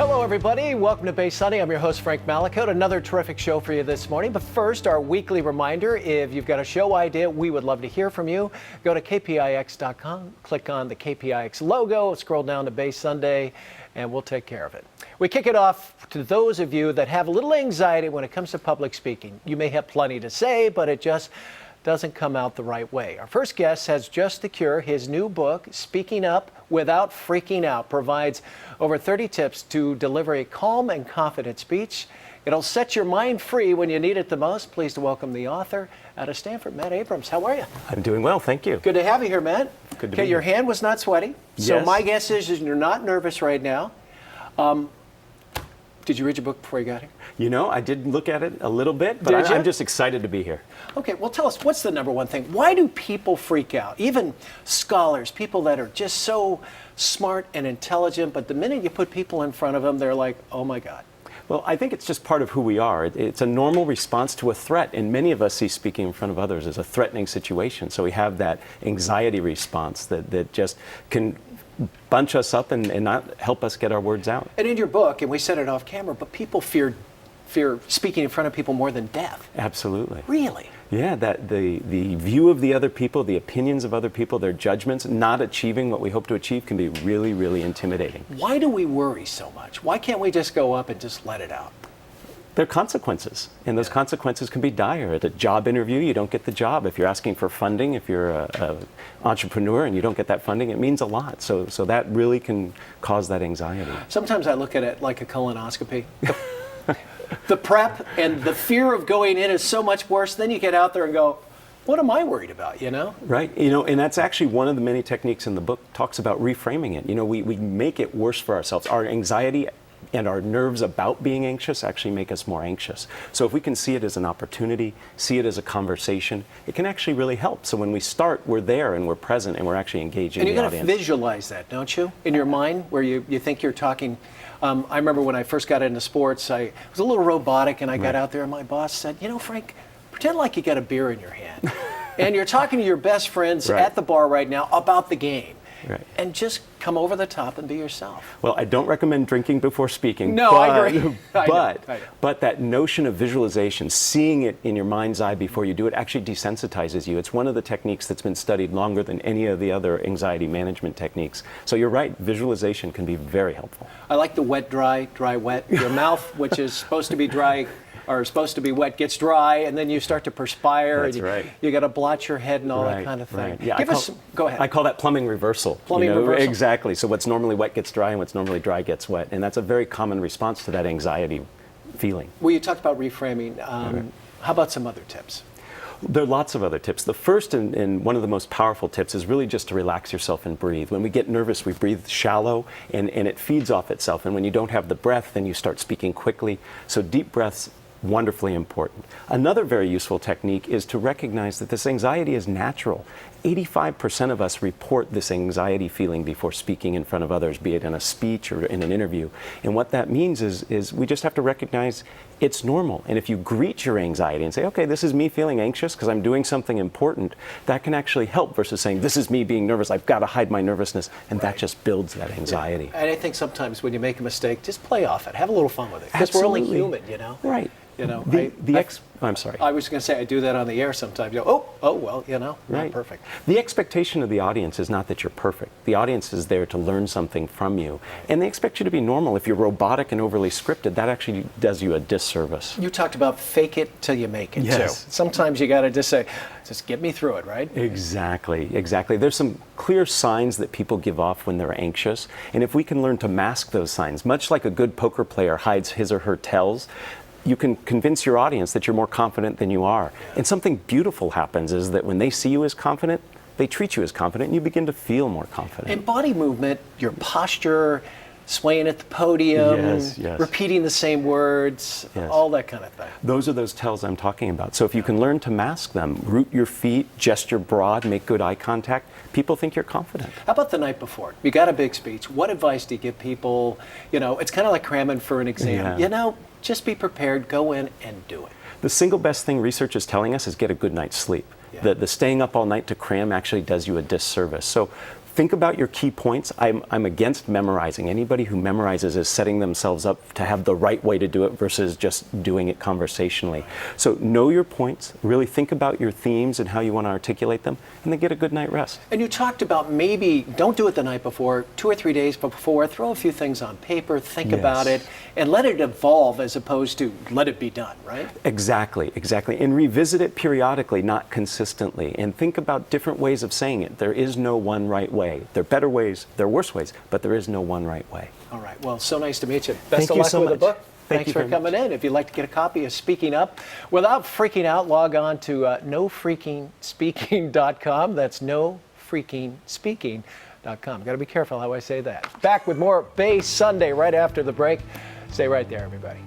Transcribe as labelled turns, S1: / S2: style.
S1: Hello, everybody. Welcome to Bay Sunday. I'm your host, Frank Malakote. Another terrific show for you this morning. But first, our weekly reminder, if you've got a show idea, we would love to hear from you. Go to KPIX.com, click on the KPIX logo, scroll down to Bay Sunday, and we'll take care of it. We kick it off to those of you that have a little anxiety when it comes to public speaking. You may have plenty to say, but it just doesn't come out the right way. Our first guest has just the cure. His new book, Speaking Up Without Freaking Out, provides over 30 tips to deliver a calm and confident speech. It'll set your mind free when you need it the most. Pleased to welcome the author out of Stanford, Matt Abrams. How are you?
S2: I'm doing well, thank you.
S1: Good to have you here, Matt.
S2: Good to be here.
S1: Your hand was not sweaty, so
S2: Yes.
S1: my guess is you're not nervous right now. Did you read your book before you got here?
S2: You know, I did look at it a little bit, but
S1: Did you?
S2: I'm just excited to be here.
S1: Okay, well, tell us, what's the number one thing? Why do people freak out? Even scholars, people that are just so smart and intelligent, but the minute you put people in front of them, they're like, oh my God.
S2: Well, I think it's just part of who we are. It's a normal response to a threat, and many of us see speaking in front of others as a threatening situation. So we have that anxiety response that just can bunch us up and not help us get our words out.
S1: And in your book, and we said it off camera, but people fear speaking in front of people more than death.
S2: Absolutely.
S1: Really?
S2: Yeah, that the view of the other people, the opinions of other people, their judgments, not achieving what we hope to achieve can be really, really intimidating.
S1: Why do we worry so much? Why can't we just go up and just let it out?
S2: There are consequences, and those consequences can be dire. At a job interview, you don't get the job. If you're asking for funding, if you're an entrepreneur and you don't get that funding, it means a lot. So that really can cause that anxiety.
S1: Sometimes I look at it like a colonoscopy. The prep and the fear of going in is so much worse. Then you get out there and go, what am I worried about, you know?
S2: Right. You know, and that's actually one of the many techniques in the book talks about reframing it. You know, we make it worse for ourselves. Our anxiety and our nerves about being anxious actually make us more anxious. So if we can see it as an opportunity, see it as a conversation, it can actually really help. So when we start, we're there and we're present and we're actually engaging the audience.
S1: And you've got to visualize that, don't you? In your mind, where you think you're talking. I remember when I first got into sports, I was a little robotic, and I got out there and my boss said, you know, Frank, pretend like you got a beer in your hand. And you're talking to your best friends at the bar right now about the game.
S2: Right.
S1: And just come over the top and be yourself.
S2: Well, I don't recommend drinking before speaking.
S1: No, I agree.
S2: But that notion of visualization, seeing it in your mind's eye before you do it, actually desensitizes you. It's one of the techniques that's been studied longer than any of the other anxiety management techniques. So you're right, visualization can be very helpful.
S1: I like the wet, dry, dry, wet. Your mouth, which is supposed to be dry, or supposed to be wet, gets dry, and then you start to perspire.
S2: That's
S1: and
S2: right.
S1: You got to blotch your head and all that kind of thing.
S2: Right. Yeah,
S1: Go ahead.
S2: I call that plumbing reversal.
S1: Plumbing reversal.
S2: Exactly. So what's normally wet gets dry, and what's normally dry gets wet. And that's a very common response to that anxiety feeling.
S1: Well, you talked about reframing. How about some other tips?
S2: There are lots of other tips. The first and one of the most powerful tips is really just to relax yourself and breathe. When we get nervous, we breathe shallow, and it feeds off itself. And when you don't have the breath, then you start speaking quickly. So deep breaths, wonderfully important. Another very useful technique is to recognize that this anxiety is natural. 85% of us report this anxiety feeling before speaking in front of others, be it in a speech or in an interview. And what that means is we just have to recognize it's normal. And if you greet your anxiety and say, okay, this is me feeling anxious because I'm doing something important, that can actually help versus saying, this is me being nervous, I've got to hide my nervousness. And that just builds that anxiety.
S1: Yeah. And I think sometimes when you make a mistake, just play off it. Have a little fun with it. Because we're only human, you know?
S2: Right.
S1: You know,
S2: I'm sorry.
S1: I was going to say I do that on the air sometimes. You go, oh, well, you know,
S2: right.
S1: Not perfect.
S2: The expectation of the audience is not that you're perfect. The audience is there to learn something from you, and they expect you to be normal. If you're robotic and overly scripted, that actually does you a disservice.
S1: You talked about fake it till you make it,
S2: yes.
S1: too. Sometimes you got to just say, just get me through it, right?
S2: Exactly. There's some clear signs that people give off when they're anxious, and if we can learn to mask those signs, much like a good poker player hides his or her tells, you can convince your audience that you're more confident than you are. And something beautiful happens is that when they see you as confident, they treat you as confident, and you begin to feel more confident.
S1: And body movement, your posture, swaying at the podium,
S2: yes.
S1: repeating the same words, all that kind of thing.
S2: Those are those tells I'm talking about. So if you can learn to mask them, root your feet, gesture broad, make good eye contact, people think you're confident.
S1: How about the night before? You got a big speech. What advice do you give people? You know, it's kind of like cramming for an exam.
S2: Yeah.
S1: You know, just be prepared, go in and do it.
S2: The single best thing research is telling us is get a good night's sleep. The staying up all night to cram actually does you a disservice. So Think about your key points. I'm against memorizing. Anybody who memorizes is setting themselves up to have the right way to do it versus just doing it conversationally. So know your points, really think about your themes and how you want to articulate them, and then get a good night rest.
S1: And you talked about maybe don't do it the night before, 2 or 3 days before, throw a few things on paper, think about it, and let it evolve as opposed to let it be done, right?
S2: Exactly, exactly. And revisit it periodically, not consistently. And think about different ways of saying it. There is no one right way. There are better ways, there are worse ways, but there is no one right way.
S1: All right. Well, so nice to meet you. Best
S2: Thank
S1: of
S2: you
S1: luck
S2: so
S1: with the
S2: much.
S1: book.
S2: Thank
S1: Thanks
S2: you
S1: for
S2: very
S1: coming in. If you'd like to get a copy of Speaking Up without freaking out, log on to nofreakingspeaking.com. That's nofreakingspeaking.com. Got to be careful how I say that. Back with more Bay Sunday right after the break. Stay right there, everybody.